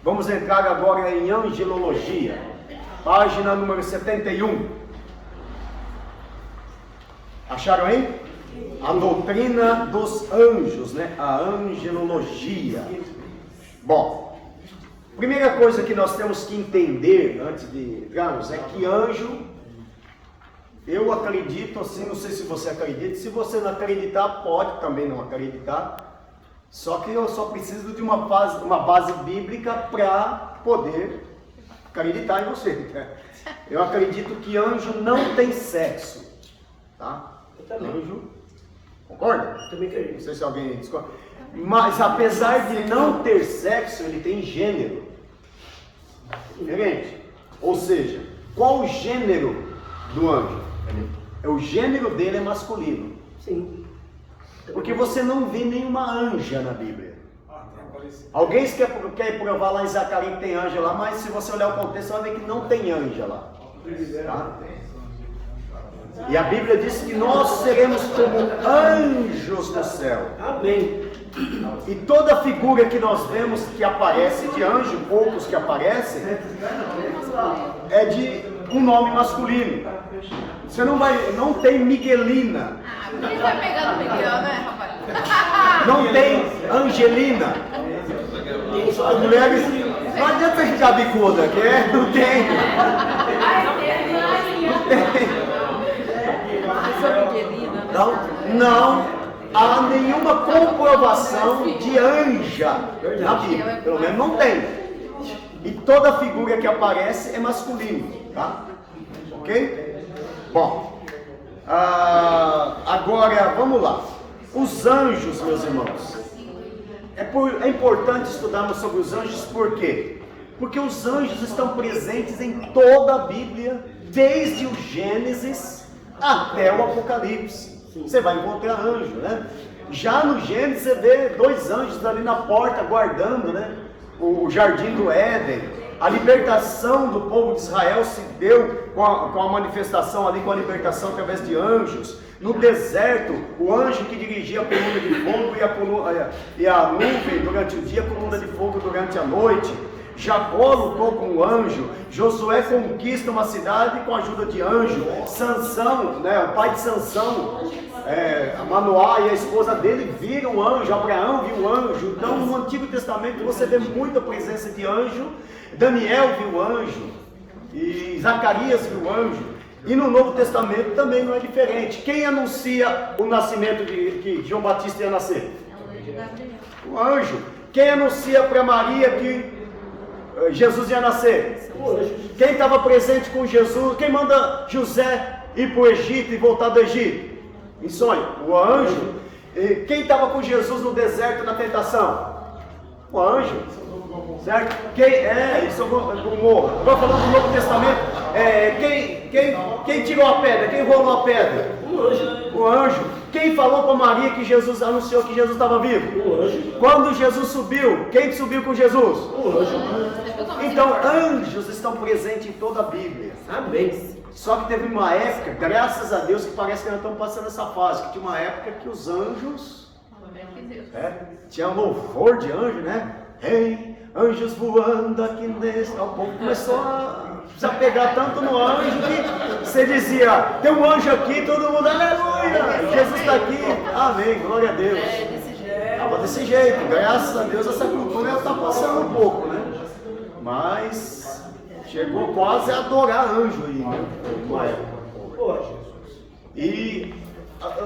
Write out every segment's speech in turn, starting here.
Vamos entrar agora em angelologia, página número 71. Acharam aí? A doutrina dos anjos, né? A angelologia. Bom, primeira coisa que nós temos que entender antes de entrarmos é que anjo, eu acredito assim, não sei se você acredita, se você não acreditar, pode também não acreditar. Só que eu só preciso de uma base bíblica para poder acreditar em você. Eu acredito que anjo não tem sexo. Tá? Eu também. Anjo, concorda? Eu também acredito. Não sei se alguém discorda. Mas apesar de não ter sexo, ele tem gênero. Diferente. Ou seja, qual o gênero do anjo? O gênero dele é masculino. Sim. Porque você não vê nenhuma anja na Bíblia. Alguém quer provar lá em Zacarias que tem anja lá, mas se você olhar o contexto, você vai ver que não tem anja lá. Tá? E a Bíblia diz que nós seremos como anjos no céu. Amém. E toda figura que nós vemos que aparece de anjo, poucos que aparecem, é de um nome masculino. Você não tem Miguelina. Quem vai pegar no Miguel, né, rapaz? Não tem Angelina. As mulheres. Não adianta você ficar bicuda, que é? Não tem. Não há nenhuma comprovação de anja na Bíblia. Pelo menos não tem. E toda figura que aparece é masculino. Tá? Ok? Bom. Agora, vamos lá. Os anjos, meus irmãos. É importante estudarmos sobre os anjos, por quê? Porque os anjos estão presentes em toda a Bíblia, desde o Gênesis até o Apocalipse. Você vai encontrar anjo, né? Já no Gênesis você vê 2 anjos ali na porta guardando, né? O jardim do Éden. A libertação do povo de Israel se deu com a manifestação ali, com a libertação através de anjos. No deserto, o anjo que dirigia a coluna de fogo e a nuvem durante o dia, a coluna de fogo durante a noite. Jacó lutou com o anjo. Josué conquista uma cidade com a ajuda de anjo. Sansão, né, o pai de Sansão, Manoá e a esposa dele viram um anjo. Abraão viu um anjo. Então no Antigo Testamento você vê muita presença de anjo. Daniel viu anjo, e Zacarias viu anjo, e no Novo Testamento também não é diferente. Quem anuncia o nascimento que João Batista ia nascer? O anjo. Quem anuncia para Maria que Jesus ia nascer? O anjo. Quem estava presente com Jesus? Quem manda José ir para o Egito e voltar do Egito? Em sonho? O anjo. E quem estava com Jesus no deserto na tentação? O anjo. Certo? Isso é o morro. Agora falando do Novo Testamento, quem tirou a pedra? Quem rolou a pedra? O anjo. Quem falou para Maria que Jesus anunciou que Jesus estava vivo? O anjo. Quando Jesus subiu, quem subiu com Jesus? O anjo. Então, anjos estão presentes em toda a Bíblia. Amém. Só que teve uma época, graças a Deus, que parece que nós estamos passando essa fase, que tinha uma época que os anjos tinha louvor de anjo, né? Ei, anjos voando aqui nesse. O povo começou a se apegar tanto no anjo que você dizia: tem um anjo aqui, todo mundo, aleluia, Jesus está aqui, amém, glória a Deus. Estava desse jeito, graças a Deus essa cultura está passando um pouco, né? Mas chegou quase a adorar anjo aí, né? Uma época. E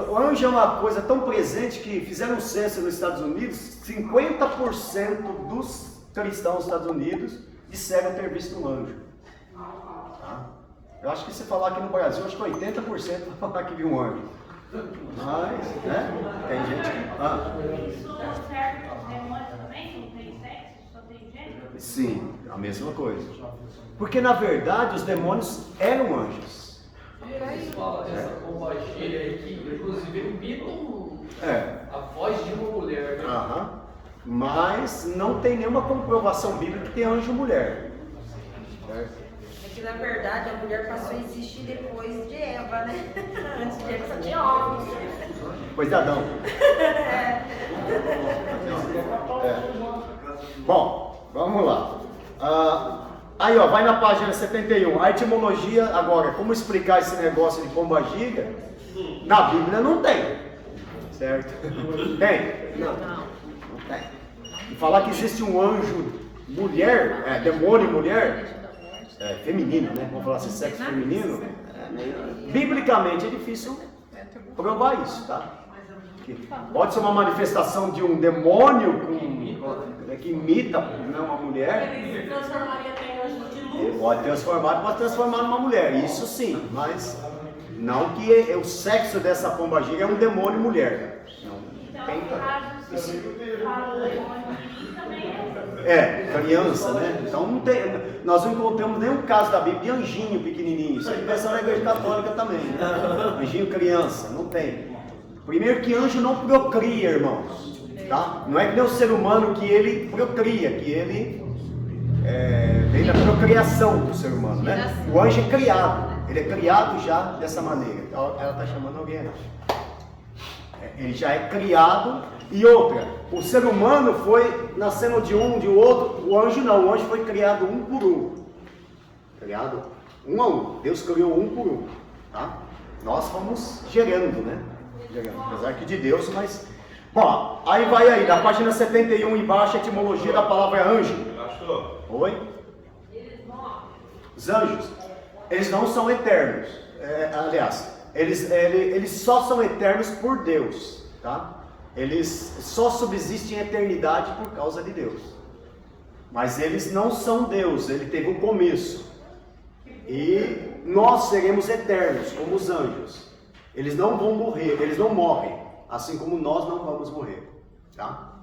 o anjo é uma coisa tão presente que fizeram um censo nos Estados Unidos, 50% dos cristãos dos Estados Unidos disseram ter visto um anjo. Tá? Eu acho que se falar aqui no Brasil, acho que 80% vai falar que viu um anjo. Mas, né? Tem gente que... Isso serve para os demônios também? Não tem sexo? Só tem gênero? Sim, a mesma coisa. Porque na verdade os demônios eram anjos. Eles falam essa bombageira aí que inclusive imitam a voz de uma mulher, né? Mas não tem nenhuma comprovação bíblica que tem anjo mulher. É que na verdade a mulher passou a existir depois de Eva, né? Antes de Eva só tinha homens. Depois de Adão. Bom, Vamos lá. Aí, ó, vai na página 71. A etimologia, agora, como explicar esse negócio de pombagira? Na Bíblia não tem. Certo? Tem? Não tem. E falar que existe um anjo mulher, demônio mulher, feminino, né? Vamos falar assim, sexo feminino. Biblicamente é difícil provar isso, tá? Pode ser uma manifestação de um demônio que imita, né, uma mulher. Ele transformaria até anjo de luz. Ele pode transformar numa mulher, isso sim, mas não que o sexo dessa pombagira é um demônio mulher. Não tem. Criança, né? Então não tem, nós não encontramos nenhum caso da Bíblia de anjinho pequenininho. Isso aí vai ser na igreja católica também, né? Anjinho criança, não tem. Primeiro que anjo não procria, irmãos, tá? Não é que nem o ser humano que ele procria, que ele vem da procriação do ser humano, né? O anjo é criado, ele é criado já dessa maneira. Ela está chamando alguém aqui. Ele já é criado. E outra, o ser humano foi nascendo de um, de outro. O anjo não, o anjo foi criado um por um. Criado um a um. Deus criou um por um, tá? Nós fomos gerando, né? Apesar que de Deus, mas... Bom, aí vai aí, na página 71 embaixo, a etimologia da palavra anjo. Oi? Os anjos, eles não são eternos. Aliás, eles só são eternos por Deus, tá? Eles só subsistem em eternidade por causa de Deus. Mas eles não são Deus, ele teve um começo. E nós seremos eternos, como os anjos. Eles não vão morrer, eles não morrem, assim como nós não vamos morrer, tá?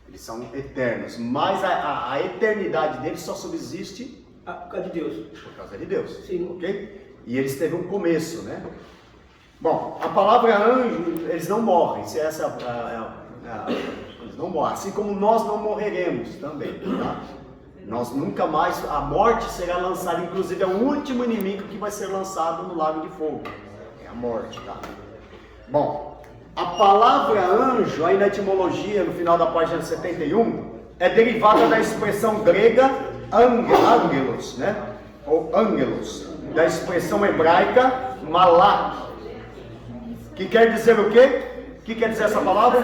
Eles são eternos, mas a eternidade deles só subsiste por causa de Deus. Por causa de Deus, sim. Ok? E eles teve um começo, né? Bom, a palavra anjo, eles não morrem, se essa eles não morrem, assim como nós não morreremos também, tá? Nós nunca mais, a morte será lançada, inclusive é o último inimigo que vai ser lançado no lago de fogo. A morte, tá? Bom, a palavra anjo, aí na etimologia, no final da página 71, é derivada da expressão grega angelos, né? Ou angelos, da expressão hebraica malak, que quer dizer o quê? O que quer dizer essa palavra?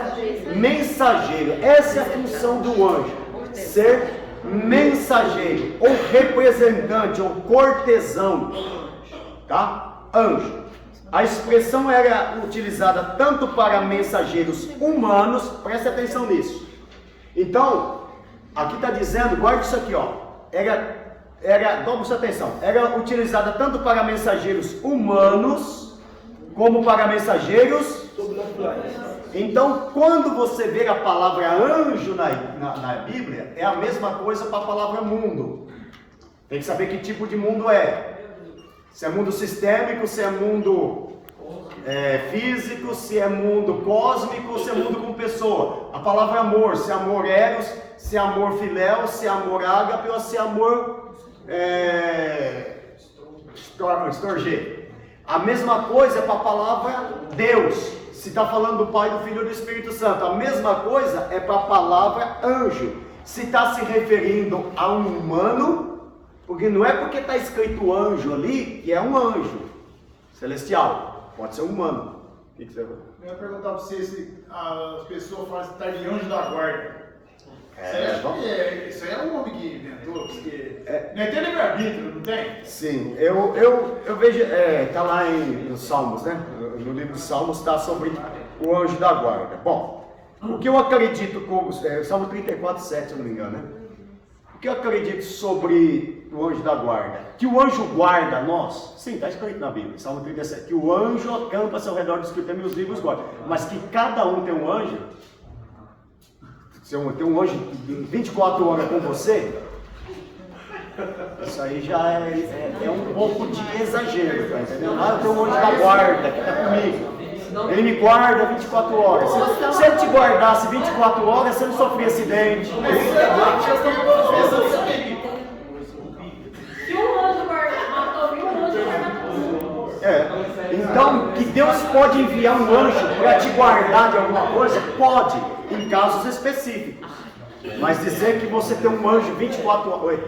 Mensageiro. Essa é a função do anjo, ser mensageiro, ou representante, ou cortesão, tá? Anjo. A expressão era utilizada tanto para mensageiros humanos, preste atenção nisso. Então, aqui está dizendo, guarde isso aqui, ó. Toma sua atenção. Era utilizada tanto para mensageiros humanos, como para mensageiros sobrenaturais. Então, quando você vê a palavra anjo na Bíblia, é a mesma coisa para a palavra mundo. Tem que saber que tipo de mundo é. Se é mundo sistêmico, se é mundo físico, se é mundo cósmico, se é mundo com pessoa. A palavra amor, se é amor eros, se é amor filéu, se é amor ágape ou se é amor storge. A mesma coisa é para a palavra Deus. Se está falando do Pai, do Filho e do Espírito Santo. A mesma coisa é para a palavra anjo. Se está se referindo a um humano, porque não é porque está escrito anjo ali que é um anjo celestial, pode ser humano. O que você vai? Eu ia perguntar para você se as pessoas falam que está de anjo da guarda. Isso aí é um homem que inventou, porque não tem livre-arbítrio, não tem? Sim, eu vejo, está lá nos Salmos, né? No livro dos Salmos está sobre o anjo da guarda. Bom, o que eu acredito como, Salmo 34:7, se eu não me engano, né? O que eu acredito sobre o anjo da guarda? Que o anjo guarda nós? Sim, está escrito na Bíblia, Salmo 37. Que o anjo acampa-se ao redor dos que temem os livros guarda. Mas que cada um tem um anjo. Se tem um anjo 24 horas com você, isso aí já é um pouco de exagero, tá entendendo? Eu tenho um anjo da guarda que está comigo. Ele me guarda 24 horas. Se ele te guardasse 24 horas, você não sofria acidente. Se um anjo matou 1000, um anjo vai matar tudo. Então, que Deus pode enviar um anjo para te guardar de alguma coisa? Pode, em casos específicos. Mas dizer que você tem um anjo 24 horas. Oi?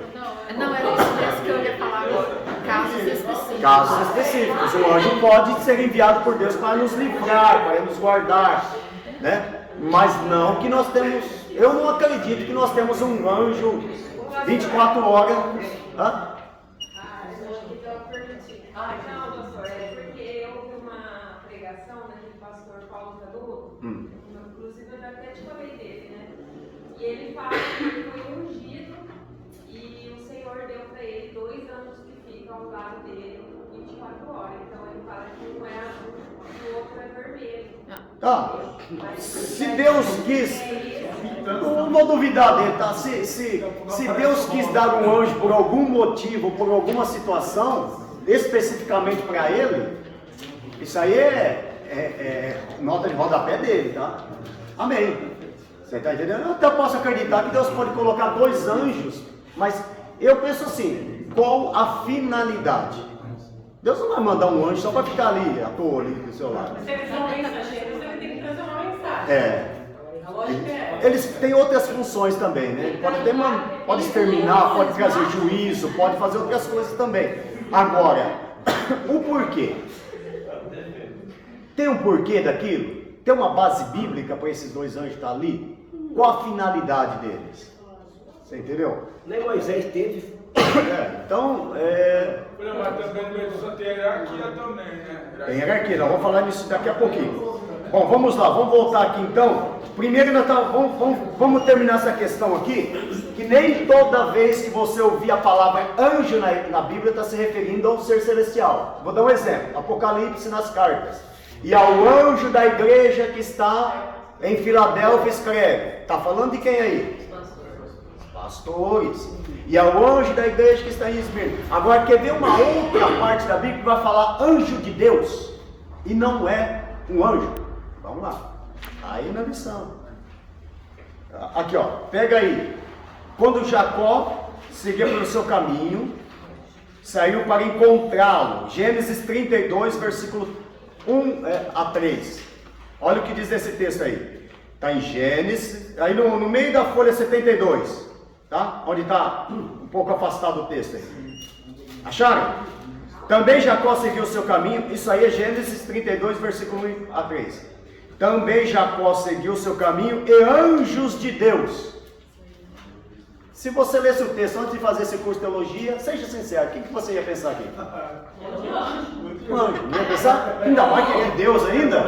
Não, era isso mesmo que eu ia falar agora. Casos específicos. Casos específicos. O anjo pode ser enviado por Deus para nos livrar, para nos guardar, né? Mas não que nós temos. Eu não acredito que nós temos um anjo 24 horas. Hã? Não, pastor, é porque eu ouvi uma pregação, né, do pastor Paulo Canuto, inclusive eu até te falei dele, né? E ele fala que ele foi ungido e o Senhor deu para ele 2 anjos que ficam ao lado dele 24 horas. Então ele fala que um é azul e o outro é vermelho. Tá. Se Deus quis, não vou duvidar dele, tá? Se Deus quis dar um anjo por algum motivo, por alguma situação, especificamente para ele, isso aí é nota de rodapé dele, tá? Amém. Você está entendendo? Eu até posso acreditar que Deus pode colocar 2 anjos, mas eu penso assim, qual a finalidade? Deus não vai mandar um anjo só para ficar ali, à toa ali do seu lado. Se eles são mensageiros, ele tem que trazer uma mensagem. A lógica é essa. Eles têm outras funções também, né? Pode exterminar, pode trazer juízo, pode fazer outras coisas também. Agora, o porquê? Tem um porquê daquilo? Tem uma base bíblica para esses 2 anjos estar ali? Qual a finalidade deles? Você entendeu? Nem Moisés teve. Então, Mas também no meio disso tem hierarquia também, né? tem hierarquia, nós vamos falar nisso daqui a pouquinho. Bom, vamos lá, vamos voltar aqui então. Primeiro, vamos terminar essa questão aqui, que nem toda vez que você ouvir a palavra anjo na Bíblia está se referindo ao ser celestial. Vou dar um exemplo, Apocalipse nas cartas. E ao anjo da igreja que está em Filadélfia escreve. Está falando de quem aí? Pastores. E ao anjo da igreja que está em Esmirna. Agora, quer ver uma outra parte da Bíblia que vai falar anjo de Deus? E não é um anjo. Vamos lá. Aí na lição. Aqui, ó. Pega aí. Quando Jacó seguia pelo seu caminho, saiu para encontrá-lo. Gênesis 32, versículo 1 a 3. Olha o que diz esse texto aí. Está em Gênesis, aí no meio da folha 72. Tá? Onde está um pouco afastado o texto aí. Acharam? Também Jacó seguiu o seu caminho. Isso aí é Gênesis 32, versículo 1 a 3. Também Jacó seguiu o seu caminho e anjos de Deus. Se você lesse o texto antes de fazer esse curso de teologia, seja sincero, o que você ia pensar aqui? Um anjo. Não ia pensar? Ainda mais que é Deus ainda?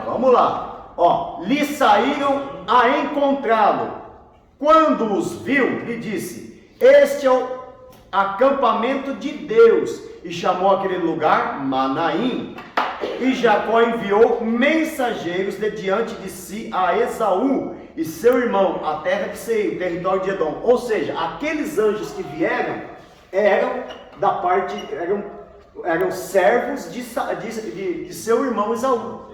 Vamos lá. Ó, lhe saíram a encontrá-lo. Quando os viu, lhe disse: este é o acampamento de Deus. E chamou aquele lugar Manaim. E Jacó enviou mensageiros de diante de si a Esaú e seu irmão, a terra de Seir, o território de Edom. Ou seja, aqueles anjos que vieram eram da parte, eram servos de seu irmão Esaú.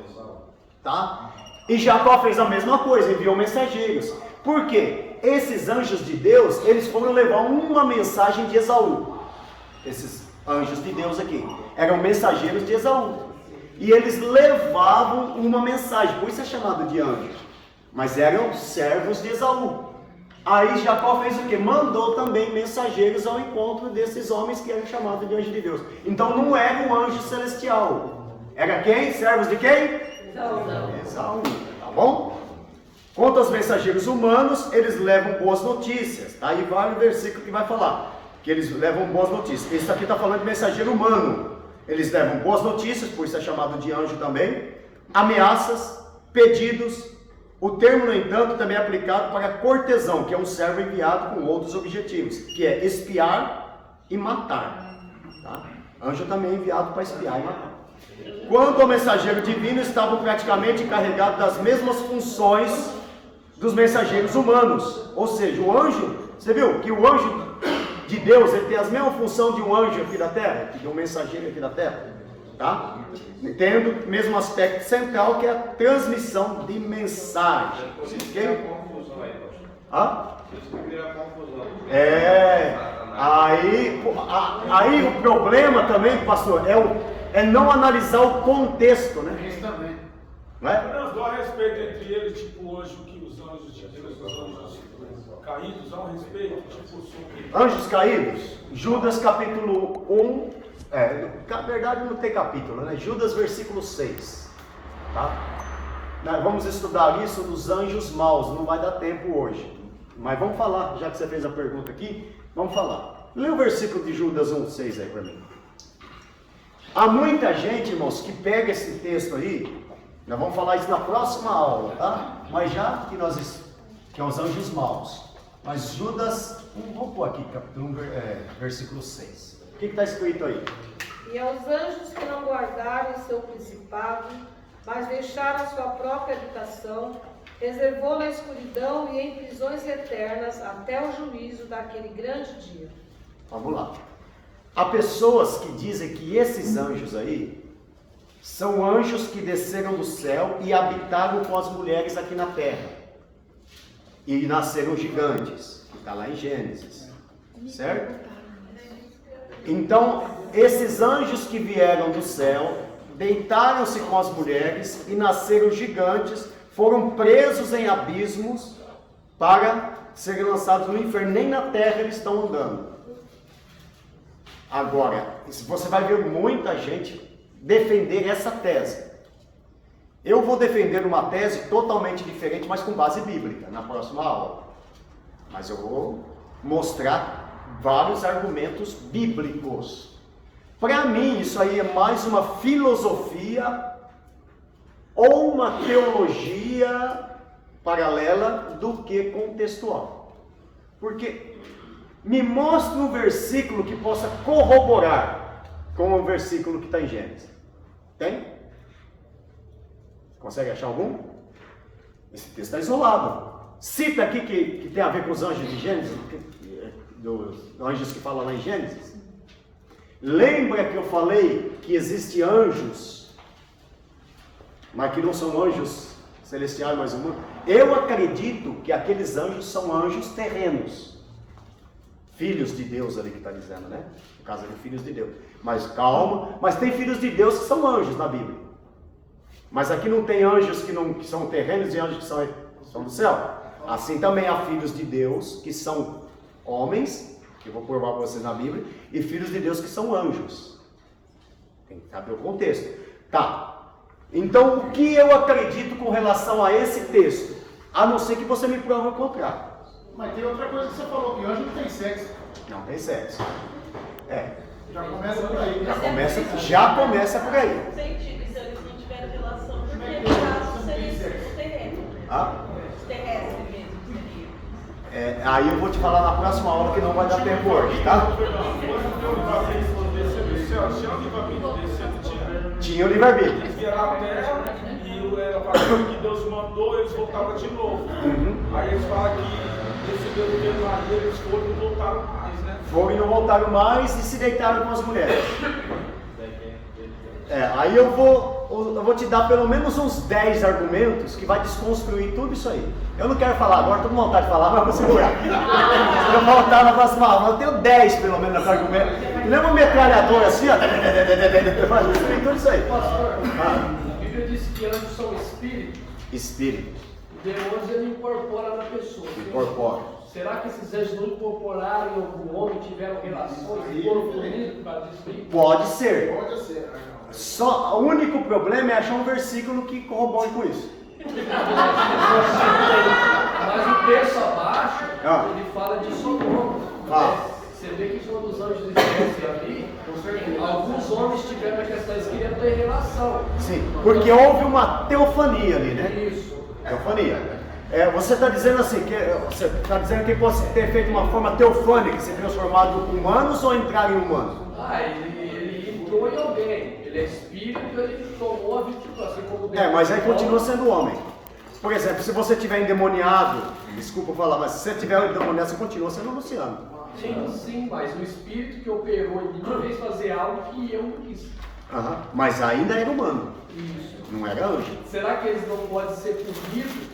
Tá? E Jacó fez a mesma coisa, enviou mensageiros. Por quê? Esses anjos de Deus, eles foram levar uma mensagem de Esaú. Esses anjos de Deus aqui eram mensageiros de Esaú. E eles levavam uma mensagem, por isso é chamado de anjo. Mas eram servos de Esaú. Aí Jacó fez o quê? Mandou também mensageiros ao encontro desses homens que eram chamados de anjo de Deus. Então não era um anjo celestial. Era quem? Servos de quem? Esaú. Tá bom? Quanto aos mensageiros humanos, eles levam boas notícias. Aí vai o versículo que vai falar que eles levam boas notícias. Esse aqui está falando de mensageiro humano. Eles levam boas notícias, por isso é chamado de anjo também. Ameaças, pedidos. O termo, no entanto, também é aplicado para cortesão, que é um servo enviado com outros objetivos, que é espiar e matar. Tá? Anjo também é enviado para espiar e matar. Quanto ao mensageiro divino, estavam praticamente encarregados das mesmas funções dos mensageiros humanos. Ou seja, o anjo, você viu que o anjo de Deus, ele tem as mesmas funções de um anjo aqui da terra, de um mensageiro aqui da terra, tá? Tendo o mesmo aspecto central, que é a transmissão de mensagem. Okay? Aí o problema também, pastor, é não analisar o contexto, né? Isso também. Não é? Não, dá respeito entre eles, tipo hoje, que os anjos de Deus, os anjos caídos a um respeito, tipo sobre... Anjos caídos, Judas capítulo 1, na verdade não tem capítulo, né? Judas versículo 6, tá? Vamos estudar isso dos anjos maus, não vai dar tempo hoje, mas vamos falar, já que você fez a pergunta aqui, vamos falar. Lê o versículo de Judas 1,6 aí para mim. Há muita gente, irmãos, que pega esse texto aí, nós vamos falar isso na próxima aula, tá? Mas já que que é os anjos maus. Mas Judas, vamos pôr aqui, capítulo 1, versículo 6. O que está escrito aí? E aos anjos que não guardaram o seu principado, mas deixaram a sua própria habitação, reservou na escuridão e em prisões eternas até o juízo daquele grande dia. Vamos lá. Há pessoas que dizem que esses anjos aí são anjos que desceram do céu e habitaram com as mulheres aqui na terra. E nasceram gigantes. Está lá em Gênesis. Certo? Então, esses anjos que vieram do céu, deitaram-se com as mulheres e nasceram gigantes, foram presos em abismos para serem lançados no inferno. Nem na terra eles estão andando. Agora, você vai ver muita gente defender essa tese. Eu vou defender uma tese totalmente diferente, mas com base bíblica, na próxima aula. Mas eu vou mostrar vários argumentos bíblicos. Para mim, isso aí é mais uma filosofia ou uma teologia paralela do que contextual. Porque me mostra um versículo que possa corroborar com o versículo que está em Gênesis. Tem? Consegue achar algum? Esse texto está isolado. Cita aqui que tem a ver com os anjos de Gênesis, dos anjos que falam lá em Gênesis. Lembra que eu falei que existem anjos, mas que não são anjos celestiais, mas humanos? Eu acredito que aqueles anjos são anjos terrenos. Filhos de Deus ali que está dizendo, né? No caso de filhos de Deus. Mas calma, mas tem filhos de Deus que são anjos na Bíblia. Mas aqui não tem anjos que são terrenos e anjos que são do céu. Assim também há filhos de Deus que são homens, que eu vou provar para vocês na Bíblia, e filhos de Deus que são anjos. Tem que saber o contexto. Tá. Então o que eu acredito com relação a esse texto? A não ser que você me prove o contrário. Mas tem outra coisa que você falou, que anjo não tem sexo. Não tem sexo. Já começa por aí. Já começa por aí. Sentido, se eles não tiverem relação, porque no caso seria o terreno. Terrestre mesmo seria. Aí eu vou te falar na próxima aula que não vai dar tempo hoje, tá? Tinha o livre-arbítrio. Eles vieram à terra e a partir que Deus mandou, eles voltavam de novo. Aí eles falam que receberam o dedo Maria, eles foram e não voltaram mais, né? Foram e não voltaram mais e se deitaram com as mulheres. Aí eu vou te dar pelo menos uns 10 argumentos que vai desconstruir tudo isso aí. Eu não quero falar agora, estou com vontade de falar, mas vou segurar. Eu vou voltar na próxima aula, eu tenho 10 pelo menos no argumento. Lembra uma metralhadora assim, ó? Tem tudo isso aí. Pastor, a Bíblia diz que anjos são espíritos. Espíritos. Demônios ele incorpora na pessoa. Incorpora. Será que esses anjos não incorporaram em algum homem, tiveram relações e foram punidos por causa disso aí? Pode ser. Pode ser. Só, o único problema é achar um versículo que corrobore com isso. Mas o texto abaixo, ele fala de Sodoma. Você vê que quando os anjos estivessem ali, alguns homens tiveram a questão de queria ter relação. Sim, porque houve uma teofania ali, né? Isso. Teofania. Você está dizendo assim, que pode ter feito uma forma teofânica, se transformado em humanos ou entrar em humanos? Ele entrou em alguém. Ele é espírito, ele tomou a vítima, assim como Deus. Mas aí continua sendo homem. Por exemplo, se você tiver endemoniado, desculpa falar, mas se você tiver endemoniado, você continua sendo Luciano. Sim, mas o espírito que operou em mim fez fazer algo que eu não quis. Mas ainda era humano. Isso. Não era anjo. Será que eles não podem ser punidos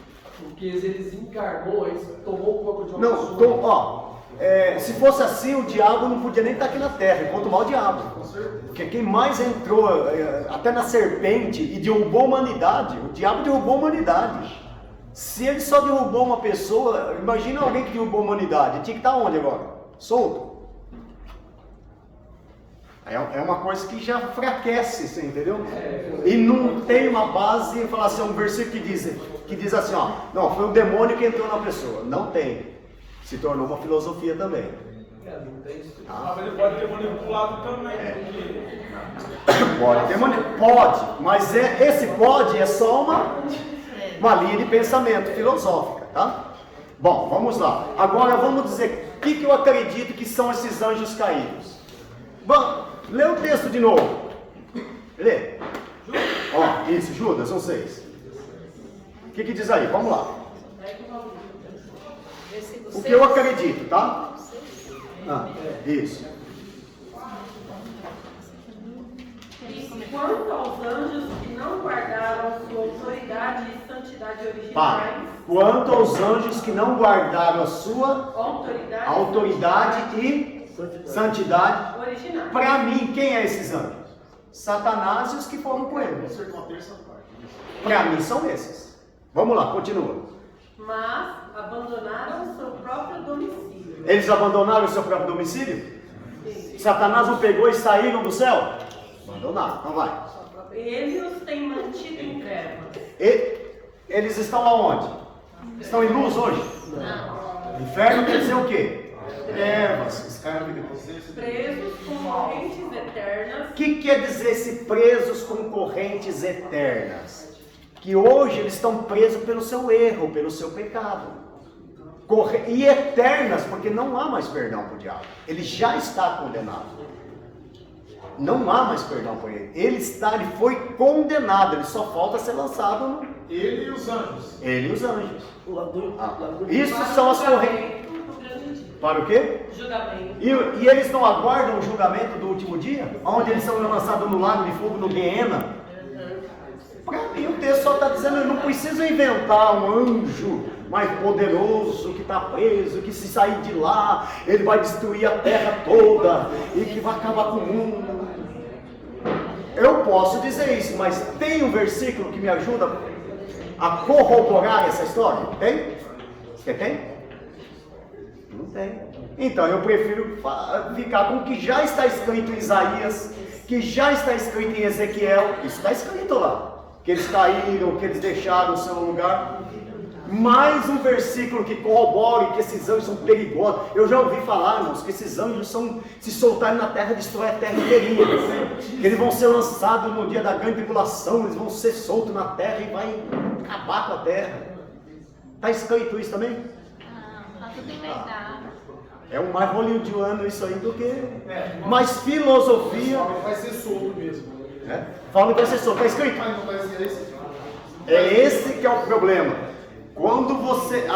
porque eles encarnou, eles tomou o corpo de uma pessoa? Se fosse assim, o diabo não podia nem estar aqui na terra, quanto mal o diabo. Porque quem mais entrou até na serpente e derrubou a humanidade, o diabo derrubou a humanidade. Se ele só derrubou uma pessoa, imagina alguém que derrubou a humanidade. Ele tinha que estar onde agora? Solto. É uma coisa que já enfraquece, você entendeu? E não tem uma base, falar assim, um versículo que diz assim, ó, não, foi o demônio que entrou na pessoa. Não tem. Se tornou uma filosofia também. Mas ele pode ter manipulado também. Pode ter manipulado. Pode, mas esse pode é só uma linha de pensamento filosófica, tá? Bom, vamos lá. Agora vamos dizer o que eu acredito que são esses anjos caídos. Bom, lê o texto de novo. Lê. Ó, isso, Judas, são 6. O que diz aí? Vamos lá. O que eu acredito, tá? Isso. Quanto aos anjos que não guardaram sua autoridade e santidade originais. Quanto aos anjos que não guardaram a sua autoridade e santidade originais. Para mim, quem é esses anjos? Satanás e os que foram com ele. Para mim são esses. Vamos lá, continua. Mas abandonaram o seu próprio domicílio. Eles abandonaram o seu próprio domicílio? Sim. Satanás não pegou e saíram do céu? Abandonaram, então vai. Ele os tem mantido em trevas. Eles estão aonde? Estão em luz hoje? Não. Inferno quer dizer o quê? Trevas. Presos com correntes eternas. O que quer dizer esse presos com correntes eternas? Que hoje eles estão presos pelo seu erro, pelo seu pecado. E eternas, porque não há mais perdão para o diabo. Ele já está condenado. Não há mais perdão para ele. Ele foi condenado, ele só falta ser lançado no... Ele e os anjos. Ele e os anjos. Isso são as correntes. Para o quê? Julgamento. E eles não aguardam o julgamento do último dia? Onde eles são lançados no lago de fogo, no Guiena? Para mim o texto só está dizendo, eu não preciso inventar um anjo mais poderoso que está preso, que se sair de lá, ele vai destruir a terra toda e que vai acabar com o mundo. Eu posso dizer isso, mas tem um versículo que me ajuda a corroborar essa história? Tem? Você tem? Não tem. Então eu prefiro ficar com o que já está escrito em Isaías, que já está escrito em Ezequiel. Isso está escrito lá. Que eles caíram, que eles deixaram o seu lugar. Mais um versículo que corrobore que esses anjos são perigosos. Eu já ouvi falar, irmãos, que esses anjos se soltarem na terra, destrói a terra inteirinha. Que eles vão ser lançados no dia da grande tribulação, eles vão ser soltos na terra e vai acabar com a terra. Está escrito isso também? Tá tudo inventado. É um mais hollywoodiano isso aí do que... Mas filosofia... Vai ser solto mesmo. Fala que vai ser solto, está escrito? Mas não vai ser esse. É esse que é o problema. Quando você...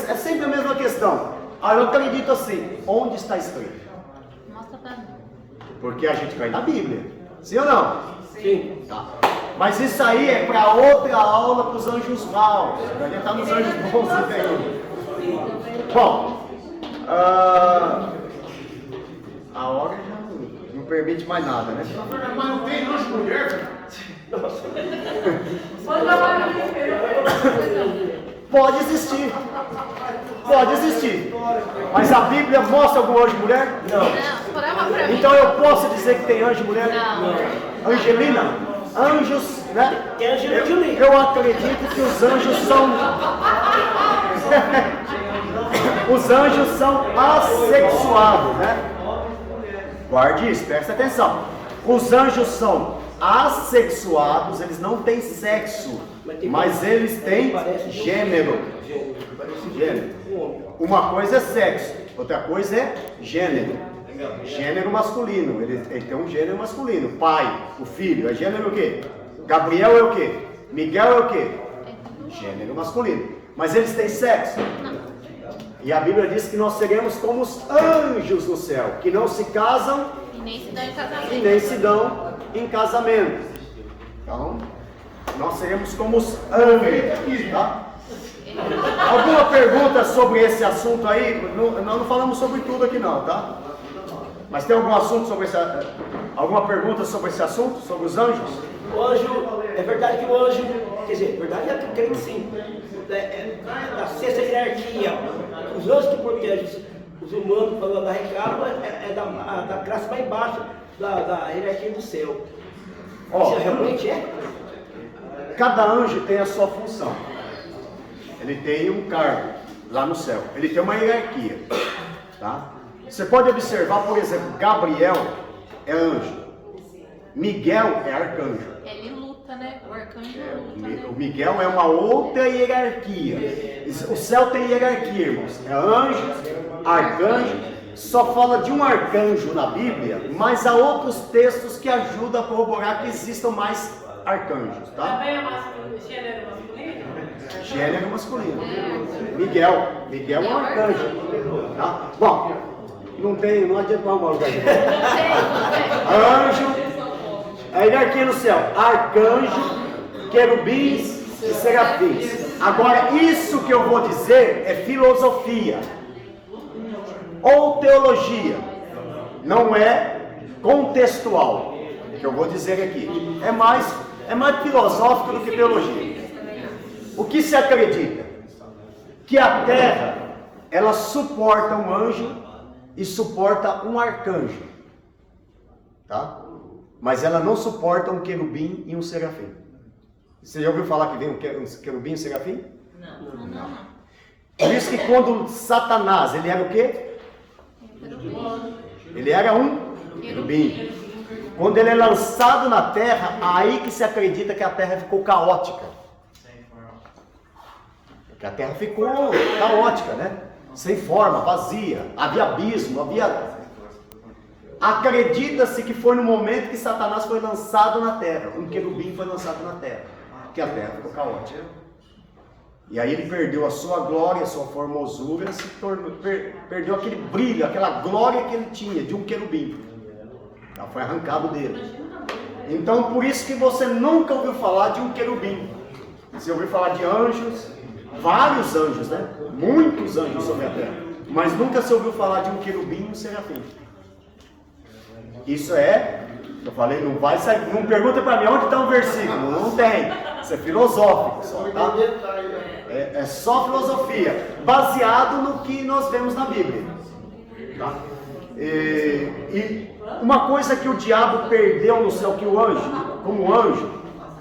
é sempre a mesma questão. Eu acredito assim. Onde está escrito? Mostra pra mim. Porque a gente cai na Bíblia. Sim ou não? Sim. Tá. Mas isso aí é para outra aula para os anjos maus. A gente está nos anjos bons também. Bom. A hora já não permite mais nada, né? Mas não tem anjo mulher? Pode existir. Pode existir. Mas a Bíblia mostra algum anjo mulher? Não. Prova pra mim. Então eu posso dizer que tem anjo mulher? Não. Angelina? Anjos, né? Tem Angelina Jolie. Eu acredito que os anjos são... Os anjos são assexuados, né? Guarde isso, presta atenção. Os anjos são assexuados, eles não têm sexo, mas eles têm gênero. Uma coisa é sexo, outra coisa é gênero. Gênero masculino, ele tem um gênero masculino. Pai, o filho, é gênero o quê? Gabriel é o quê? Miguel é o quê? Gênero masculino. Mas eles têm sexo? E a Bíblia diz que nós seremos como os anjos no céu, que não se casam E nem se dá em casamento. e nem se dão em casamento. Então, nós seremos como os anjos, tá? Alguma pergunta sobre esse assunto aí? Nós não falamos sobre tudo aqui não, tá? Mas tem algum assunto sobre alguma pergunta sobre esse assunto? Sobre os anjos? O anjo, é verdade que o anjo, quer dizer, verdade é que eu creio que sim. da sexta hierarquia. Os anjos que protegem os humanos para dar recado é da classe mais baixa da hierarquia do céu. Isso realmente é? Cada anjo tem a sua função. Ele tem um cargo lá no céu. Ele tem uma hierarquia. Tá? Você pode observar, por exemplo, Gabriel é anjo. Miguel é arcanjo. Ele luta, né? O arcanjo luta, né? O Miguel é uma outra hierarquia. O céu tem hierarquia, irmãos. É anjo, arcanjo. Só fala de um arcanjo na Bíblia, mas há outros textos que ajudam a corroborar que existam mais arcanjos, tá? Também é gênero masculino? Gênero masculino. Miguel é um arcanjo, tá? Bom, não adianta não, Mauro. Anjo, a hierarquia no céu, arcanjo, querubins e serafins. Agora, isso que eu vou dizer é filosofia ou teologia, não é contextual, que eu vou dizer aqui. É mais filosófico do que teologia. O que se acredita? Que a terra, ela suporta um anjo e suporta um arcanjo, tá? Mas ela não suporta um querubim e um serafim. Você já ouviu falar que vem um querubim e um serafim? Não. Por isso que quando Satanás, ele era o quê? Ele era um querubim. Quando ele é lançado na terra, aí que se acredita que a terra ficou caótica. Porque a terra ficou caótica, né? Sem forma, vazia. Havia abismo, Acredita-se que foi no momento que Satanás foi lançado na terra. Um querubim foi lançado na terra. Que a terra ficou caótica. E aí ele perdeu a sua glória, a sua formosura, perdeu aquele brilho, aquela glória que ele tinha de um querubim. Ela foi arrancado dele. Então por isso que você nunca ouviu falar de um querubim. Você ouviu falar de anjos, vários anjos, né? Muitos anjos sobre a terra. Mas nunca se ouviu falar de um querubim e um serafim. Isso eu falei, não vai sair, não pergunta para mim onde está o versículo, não tem. Isso é filosófico, só, tá? É só filosofia, baseado no que nós vemos na Bíblia. Tá? E uma coisa que o diabo perdeu no céu, que o anjo, como anjo,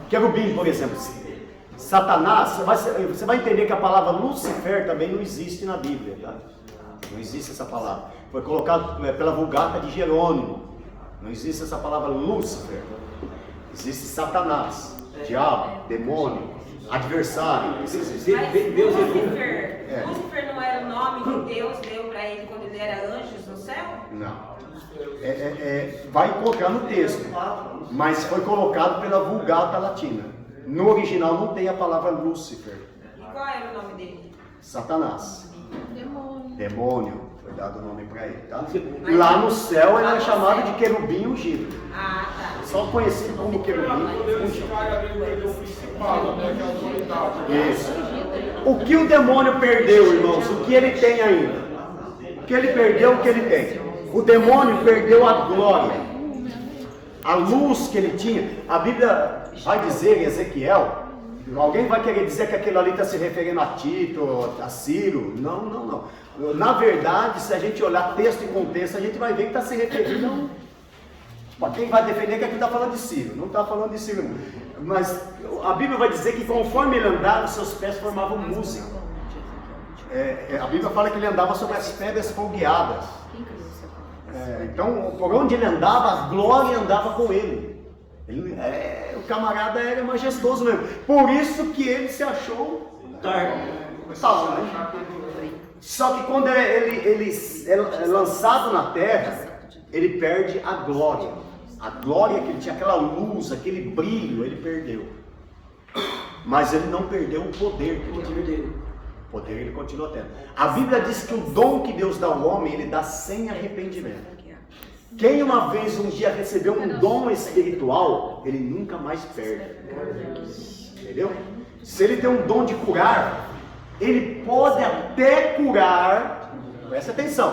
querubim, por exemplo, Satanás, você vai entender que a palavra Lucifer também não existe na Bíblia, tá? Não existe essa palavra. Foi colocado pela Vulgata de Jerônimo. Não existe essa palavra Lúcifer. Existe Satanás, diabo, demônio, adversário. Mas Lúcifer não era o nome que Deus deu para ele quando ele era anjos no céu? Não. Vai encontrar no texto, mas foi colocado pela Vulgata Latina. No original não tem a palavra Lúcifer. E qual era o nome dele? Satanás. Demônio. Foi dado o nome para ele, tá? Mas lá no céu ele é chamado de querubim ungido. Ah, tá. Só conhecido como querubim ungido. Isso. O que o demônio perdeu, irmãos? O que ele tem ainda? O que ele perdeu, o que ele tem? O demônio perdeu a glória. A luz que ele tinha. A Bíblia vai dizer em Ezequiel. Alguém vai querer dizer que aquilo ali está se referindo a Tito, a Ciro? Não. Na verdade, se a gente olhar texto e contexto, a gente vai ver que está se referindo a quem vai defender que aqui está falando de Ciro. Não está falando de Ciro. Mas a Bíblia vai dizer que conforme ele andava, seus pés formavam música. A Bíblia fala que ele andava sobre as pedras folgueadas. Então, por onde ele andava, a glória andava com ele. O camarada era majestoso mesmo. Por isso que ele se achou tal, né? Só que quando ele é lançado na terra, ele perde a glória. A glória que ele tinha, aquela luz, aquele brilho, ele perdeu. Mas ele não perdeu o poder que ele tinha. O poder ele continua tendo. A Bíblia diz que o dom que Deus dá ao homem, ele dá sem arrependimento. Quem um dia recebeu um dom espiritual, ele nunca mais perde. Entendeu? Se ele tem um dom de curar, ele pode até curar, presta atenção,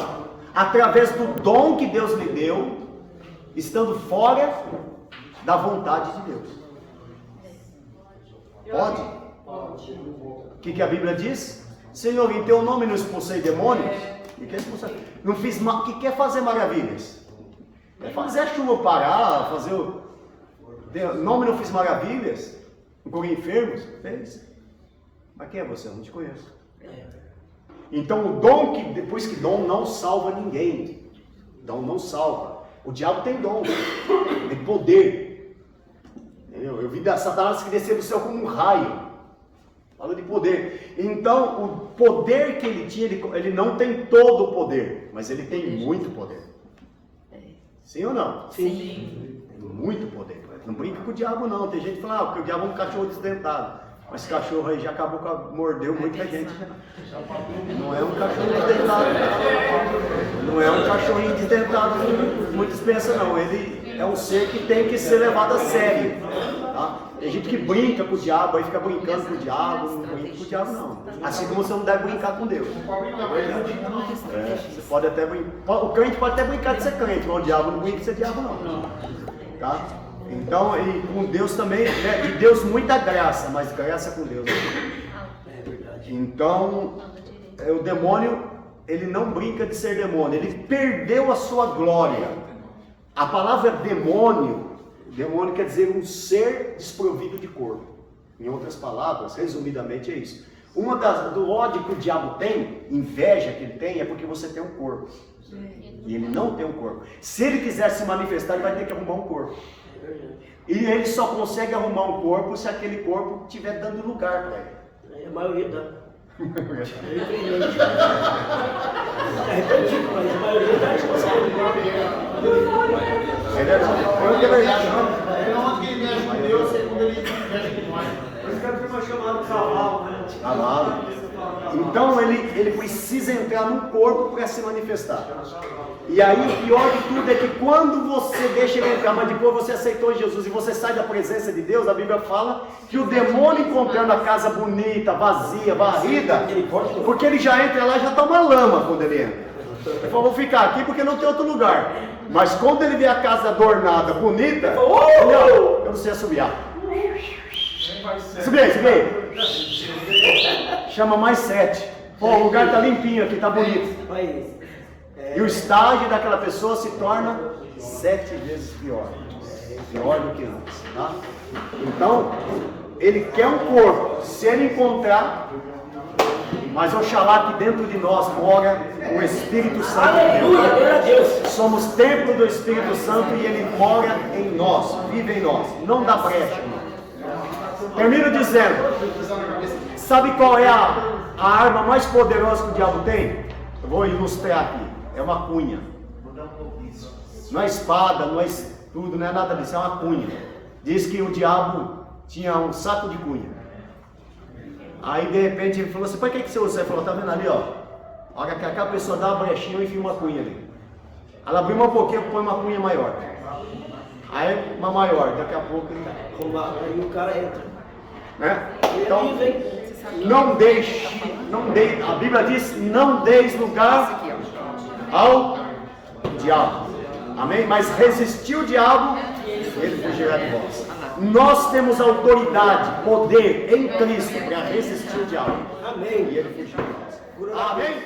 através do dom que Deus lhe deu, estando fora da vontade de Deus. Pode? O que a Bíblia diz? Senhor, em teu nome não expulsei demônios? Não fiz, que quer fazer maravilhas? Quer fazer a chuva parar, fazer o nome não fiz maravilhas? Não curei enfermos? Fez. Mas quem é você? Eu não te conheço. Então o dom, depois que dom não salva ninguém. Dom não salva. O diabo tem dom, tem poder. Eu vi Satanás que desceu do céu como um raio. Fala de poder. Então, o poder que ele tinha, ele não tem todo o poder, mas ele tem muito poder. Sim ou não? Sim. Tem muito poder. Não brinca com o diabo não. Tem gente que fala, porque o diabo é um cachorro desdentado. Mas esse cachorro aí já acabou, mordeu muita gente. Não é um cachorro desdentado. Não é um cachorrinho desdentado, muitos pensam não. Ele é um ser que tem que ser levado a sério. Tá? Tem gente que brinca com o diabo, aí fica brincando com o diabo, não brinca com o diabo não. Assim como você não deve brincar com Deus. Você pode até brincar. O crente pode até brincar de ser crente, mas o diabo não brinca de ser diabo não. Tá? Então, e com Deus também, né? De Deus muita graça, mas graça com Deus. Então, o demônio, ele não brinca de ser demônio, ele perdeu a sua glória. A palavra demônio quer dizer um ser desprovido de corpo. Em outras palavras, resumidamente é isso. Do ódio que o diabo tem, inveja que ele tem, é porque você tem um corpo. E ele não tem um corpo. Se ele quiser se manifestar, ele vai ter que arrumar um corpo. E ele só consegue arrumar um corpo se aquele corpo estiver dando lugar para ele. A maioria dá. É repetido, mas a maioria dá. É verdade. É verdade. Onde que ele mexe com Deus, segundo ele mexe com nós. Por isso que ele foi chamado cavalo, né? Cavalo. Então ele precisa entrar num corpo para se manifestar. E aí o pior de tudo é que quando você deixa ele entrar, mas depois você aceitou Jesus e você sai da presença de Deus, a Bíblia fala que o demônio encontrando a casa bonita, vazia, varrida, porque ele já entra lá e já está uma lama quando ele entra. Ele falou, vou ficar aqui porque não tem outro lugar. Mas quando ele vê a casa adornada, bonita, eu não sei assobiar. Subi aí. Chama mais 7. Pô, o lugar está limpinho aqui, está bonito. E o estágio daquela pessoa se torna 7 vezes pior. Pior do que antes. Tá? Então, ele quer um corpo. Se ele encontrar, mas oxalá que dentro de nós mora o Espírito Santo de Deus. Somos templo do Espírito Santo e ele mora em nós, vive em nós. Não dá brecha, irmão. Termino dizendo, sabe qual é a arma mais poderosa que o diabo tem? Eu vou ilustrar aqui. É uma cunha. Não é espada, não é tudo, não é nada disso, é uma cunha. Diz que o diabo tinha um saco de cunha. Aí de repente ele falou assim, para que você usa? Ele falou, tá vendo ali, ó? A hora que aquela pessoa dá uma brechinha, eu enfio uma cunha ali. Ela abriu um pouquinho, põe uma cunha maior. Aí uma maior, daqui a pouco ele aí o cara entra. Né? Então, não deixe, a Bíblia diz, não deis lugar ao diabo. Amém? Mas resistir o diabo, ele fugirá de vós. Nós temos autoridade, poder em Cristo para resistir o diabo. Amém. E ele fugirá de nós. Amém?